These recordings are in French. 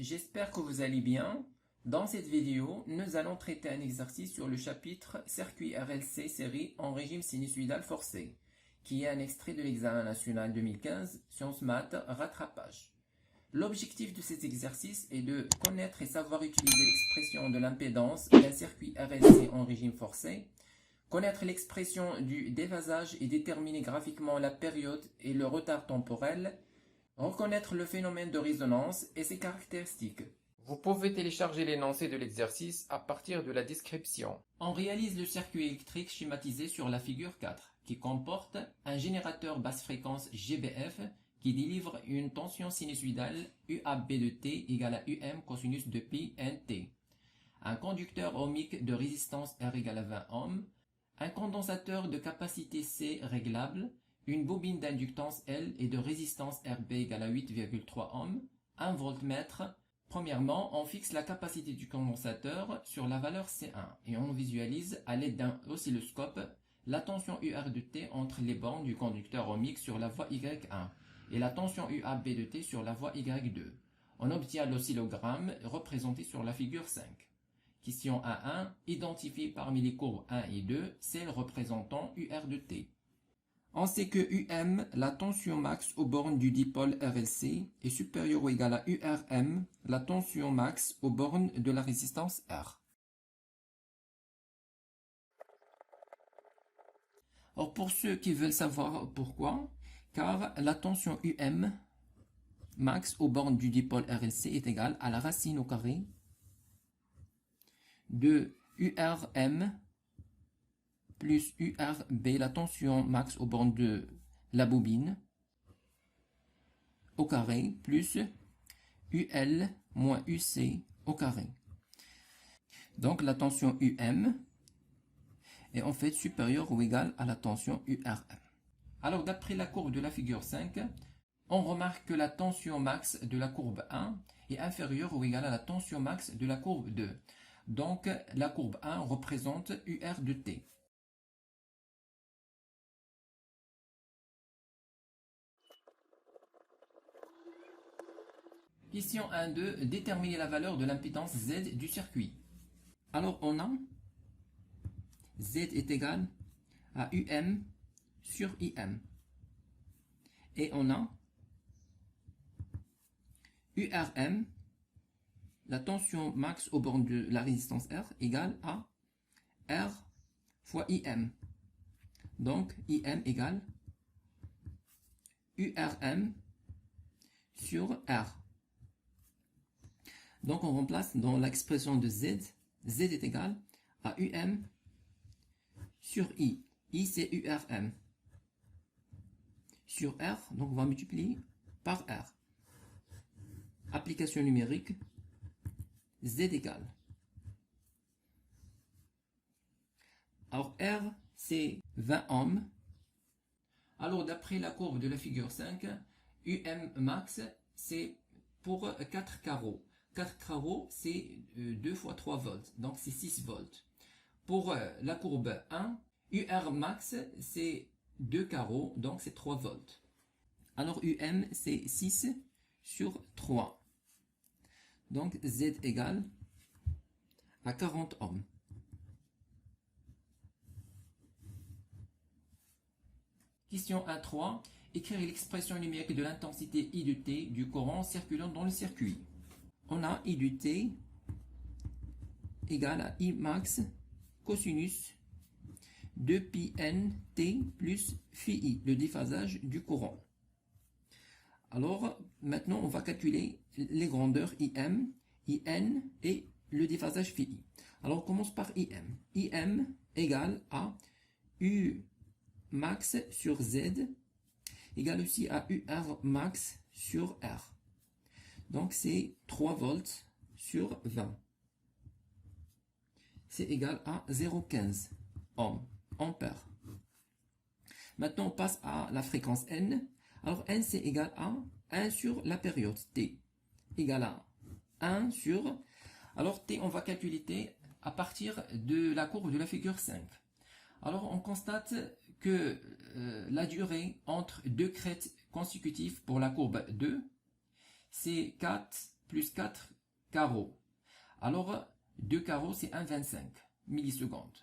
j'espère que vous allez bien. Dans cette vidéo, nous allons traiter un exercice sur le chapitre Circuit RLC série en régime sinusoïdal forcé, qui est un extrait de l'examen national 2015, Sciences Maths, rattrapage. L'objectif de cet exercice est de connaître et savoir utiliser l'expression de l'impédance d'un circuit RLC en régime forcé, connaître l'expression du déphasage et déterminer graphiquement la période et le retard temporel, reconnaître le phénomène de résonance et ses caractéristiques. Vous pouvez télécharger l'énoncé de l'exercice à partir de la description. On réalise le circuit électrique schématisé sur la figure 4, qui comporte un générateur basse fréquence GBF qui délivre une tension sinusoïdale UAB de t égale à UM cosinus de pi nt, un conducteur ohmique de résistance R égale à 20 ohms, un condensateur de capacité C réglable, une bobine d'inductance L et de résistance RB égale à 8,3 ohms, un voltmètre. Premièrement, on fixe la capacité du condensateur sur la valeur C1 et on visualise à l'aide d'un oscilloscope la tension UR de T entre les bornes du conducteur ohmique sur la voie Y1 et la tension UAB de T sur la voie Y2. On obtient l'oscillogramme représenté sur la figure 5. Question A1, identifie parmi les courbes 1 et 2 celle représentant UR de T. On sait que UM, la tension max aux bornes du dipôle RLC, est supérieure ou égale à URM, la tension max aux bornes de la résistance R. Or, pour ceux qui veulent savoir pourquoi, car la tension UM max aux bornes du dipôle RLC est égale à la racine au carré de URM plus URB, la tension max aux bornes de la bobine, au carré, plus UL moins UC au carré. Donc la tension UM est en fait supérieure ou égale à la tension URM. Alors d'après la courbe de la figure 5, on remarque que la tension max de la courbe 1 est inférieure ou égale à la tension max de la courbe 2. Donc la courbe 1 représente UR de T. Question 1.2. Déterminer la valeur de l'impédance Z du circuit. Alors on a Z est égal à UM sur IM. Et on a URM, la tension max aux bornes de la résistance R, égale à R fois IM. Donc IM égale URM sur R. Donc on remplace dans l'expression de Z, Z est égal à UM sur I. I c'est URM sur R, donc on va multiplier par R. Application numérique, Z égale. Alors R c'est 20 ohms. Alors d'après la courbe de la figure 5, UM max c'est pour 4 carreaux. 4 carreaux, c'est 2 fois 3 volts, donc c'est 6 volts. Pour la courbe 1, UR max, c'est 2 carreaux, donc c'est 3 volts. Alors UM, c'est 6 sur 3. Donc Z égale à 40 ohms. Question 1.3. Écrire l'expression numérique de l'intensité I de T du courant circulant dans le circuit. On a I de T égale à I max cosinus de pi n T plus phi I, le déphasage du courant. Alors, maintenant, on va calculer les grandeurs IM, IN et le déphasage phi I. Alors, on commence par IM. IM égale à U max sur Z égale aussi à UR max sur R. Donc c'est 3 volts sur 20. C'est égal à 0,15 ampères. Maintenant on passe à la fréquence N. Alors N c'est égal à 1 sur la période T. Égal à 1 sur... Alors T, on va calculer T à partir de la courbe de la figure 5. Alors on constate que la durée entre deux crêtes consécutives pour la courbe 2, c'est 4 plus 4 carreaux. Alors, 2 carreaux, c'est 1,25 millisecondes.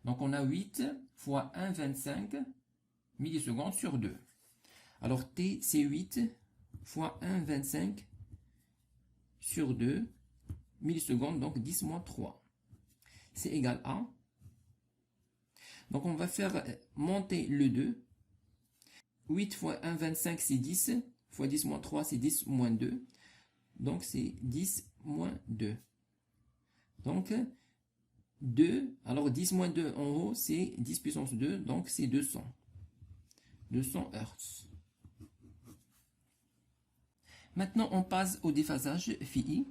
Donc, on a 8 fois 1,25 millisecondes sur 2. Alors, t, c'est 8 fois 1,25 sur 2 millisecondes, donc 10 moins 3. C'est égal à... Donc, on va faire monter le 2. 8 fois 1,25, c'est 10. Fois 10 moins 3, c'est 10 moins 2. Donc, c'est 10 moins 2. Donc, 2. Alors, 10 moins 2 en haut, c'est 10 puissance 2. Donc, c'est 200. 200 Hz. Maintenant, on passe au déphasage phi.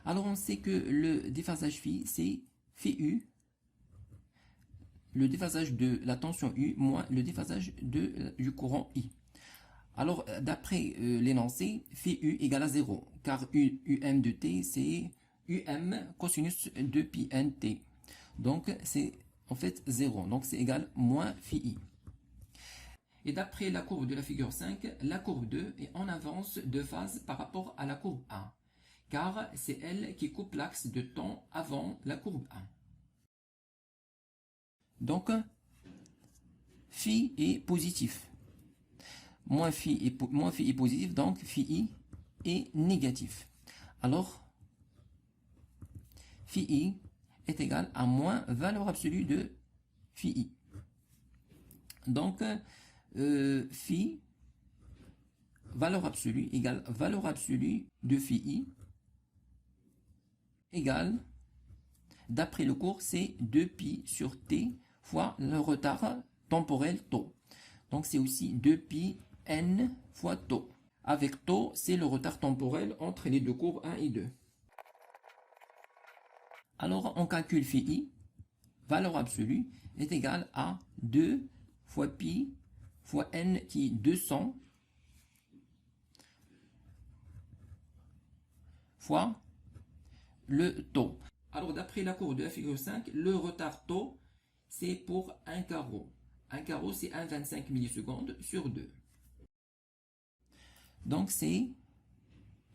Alors, on sait que le déphasage phi, c'est phi U. Le déphasage de la tension U moins le déphasage du courant I. Alors, d'après l'énoncé, phi U égale à 0, car UM de T, c'est UM cosinus de pi NT. Donc, c'est en fait 0, donc c'est égal moins phi I. Et d'après la courbe de la figure 5, la courbe 2 est en avance de phase par rapport à la courbe 1, car c'est elle qui coupe l'axe de temps avant la courbe 1. Donc, phi est positif. Moins phi est positif, donc phi I est négatif. Alors, phi I est égal à moins valeur absolue de phi I. Donc, phi, valeur absolue, égale valeur absolue de phi I, égale, d'après le cours, c'est 2pi sur t fois le retard temporel tau. Donc, c'est aussi 2pi n fois tau. Avec tau, c'est le retard temporel entre les deux courbes 1 et 2. Alors, on calcule phi I, valeur absolue, est égale à 2 fois pi fois n qui est 200 fois le tau. Alors, d'après la courbe de la figure 5, le retard tau, c'est pour un carreau. Un carreau, c'est 1,25 millisecondes sur 2. Donc, c'est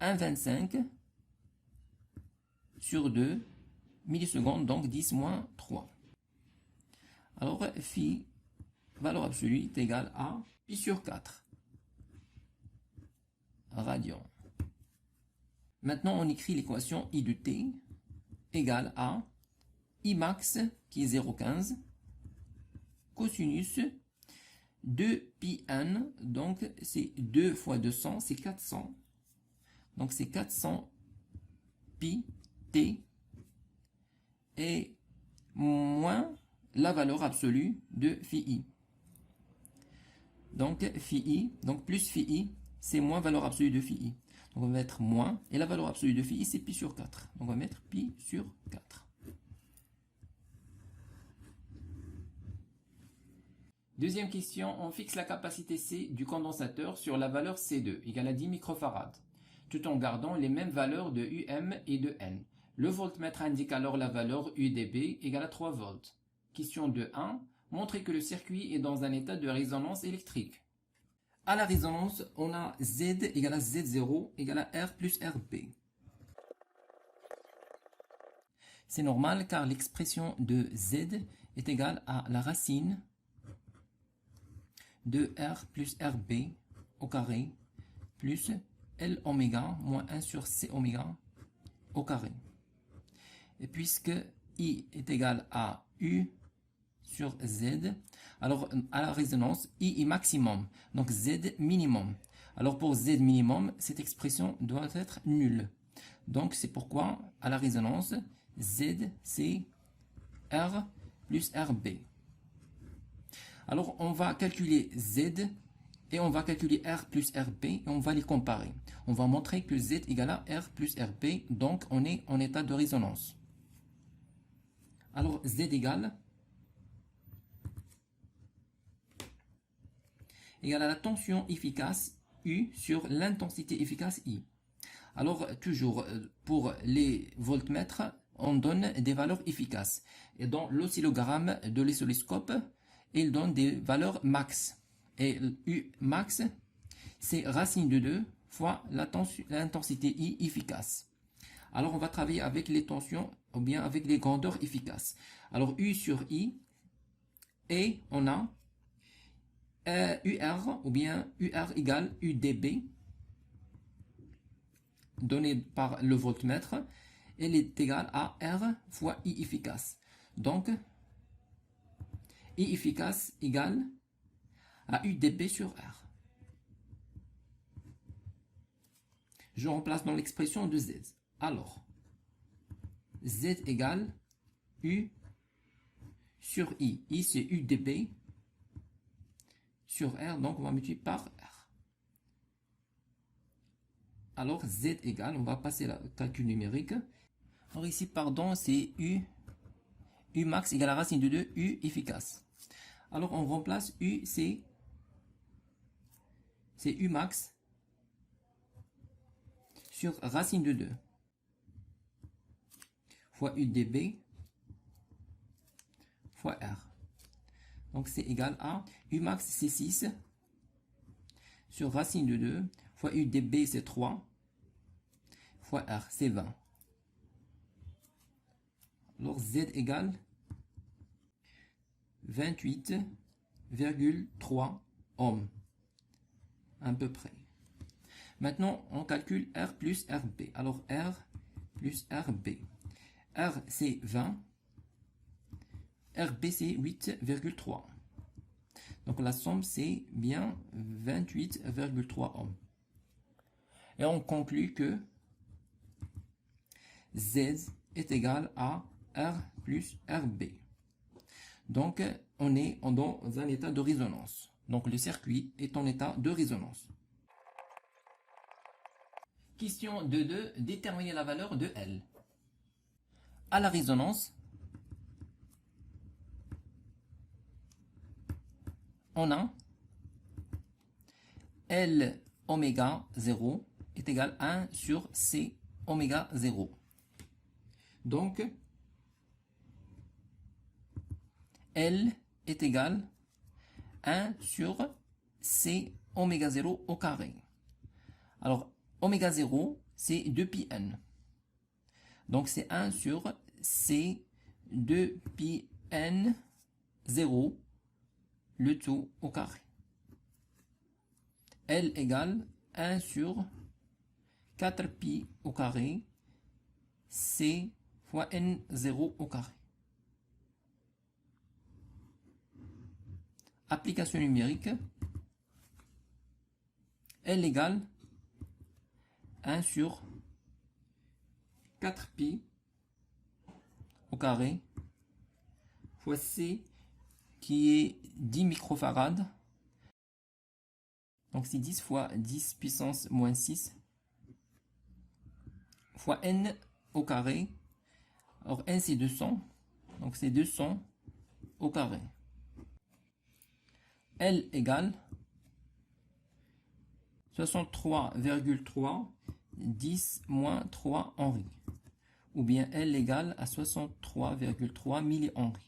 1,25 sur 2 millisecondes, donc 10 moins 3. Alors, phi, valeur absolue, est égale à pi sur 4 radians. Maintenant, on écrit l'équation I de t égale à I max, qui est 0,15, cosinus 2 pi n, donc c'est 2 fois 200, c'est 400. Donc c'est 400 pi t et moins la valeur absolue de phi I. Donc phi I, donc plus phi I, c'est moins valeur absolue de phi I. Donc on va mettre moins, et la valeur absolue de phi I, c'est pi sur 4. Donc on va mettre pi sur 4. Deuxième question, on fixe la capacité C du condensateur sur la valeur C2 égale à 10 microfarads, tout en gardant les mêmes valeurs de UM et de N. Le voltmètre indique alors la valeur UDB égale à 3 volts. Question 2.1, montrer que le circuit est dans un état de résonance électrique. À la résonance, on a Z égale à Z0 égale à R plus RB. C'est normal car l'expression de Z est égale à la racine de R plus RB au carré plus L oméga moins 1 sur C oméga au carré. Et puisque I est égal à U sur Z, alors à la résonance, I est maximum, donc Z minimum. Alors pour Z minimum, cette expression doit être nulle. Donc c'est pourquoi à la résonance, Z c'est R plus RB. Alors, on va calculer Z et on va calculer R plus RB et on va les comparer. On va montrer que Z égale à R plus RB, donc on est en état de résonance. Alors, Z égale à la tension efficace U sur l'intensité efficace I. Alors, toujours, pour les voltmètres, on donne des valeurs efficaces. Et dans l'oscillogramme de l'oscilloscope, il donne des valeurs max. Et U max, c'est racine de 2 fois l'intensité I efficace. Alors on va travailler avec les tensions ou bien avec les grandeurs efficaces. Alors U sur I, et on a UR ou bien UR égale UDB donné par le voltmètre. Elle est égale à R fois I efficace. Donc, I efficace égale à UDB sur R. Je remplace dans l'expression de Z. Alors, Z égale U sur I. I c'est UDB sur R, donc on va multiplier par R. Alors Z égale, on va passer le calcul numérique. Alors ici, pardon, c'est U max égale à la racine de 2, U efficace. Alors on remplace U, c'est U max sur racine de 2 fois UDB fois R. Donc c'est égal à U max c'est 6 sur racine de 2 fois UDB c'est 3 fois R c'est 20. Alors Z égale 28,3 ohms à peu près. Maintenant on calcule R plus RB. Alors R plus RB. R c'est 20. RB c'est 8,3. Donc la somme c'est bien 28,3 ohms. Et on conclut que Z est égal à R plus RB. Donc on est dans un état de résonance. Donc le circuit est en état de résonance. Question 2.2. Déterminer la valeur de L. À la résonance, on a L oméga 0 est égal à 1 sur C oméga 0. Donc, L est égal à 1 sur C oméga 0 au carré. Alors, oméga 0, c'est 2 pi n. Donc, c'est 1 sur C 2 pi n 0, le tout au carré. L égale 1 sur 4 pi au carré, C fois n0 au carré. Application numérique. L égale 1 sur 4 pi au carré fois C qui est 10 microfarad. Donc c'est 10 fois 10 puissance moins 6 fois n au carré. Alors n c'est 200, donc c'est 200 au carré. L égale 63,3 10 moins 3 Henri. Ou bien L égale à 63,3 millihenri.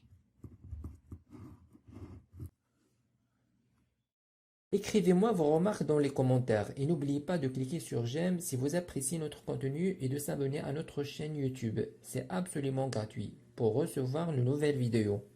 Écrivez-moi vos remarques dans les commentaires et n'oubliez pas de cliquer sur j'aime si vous appréciez notre contenu et de s'abonner à notre chaîne YouTube. C'est absolument gratuit pour recevoir de nouvelles vidéos.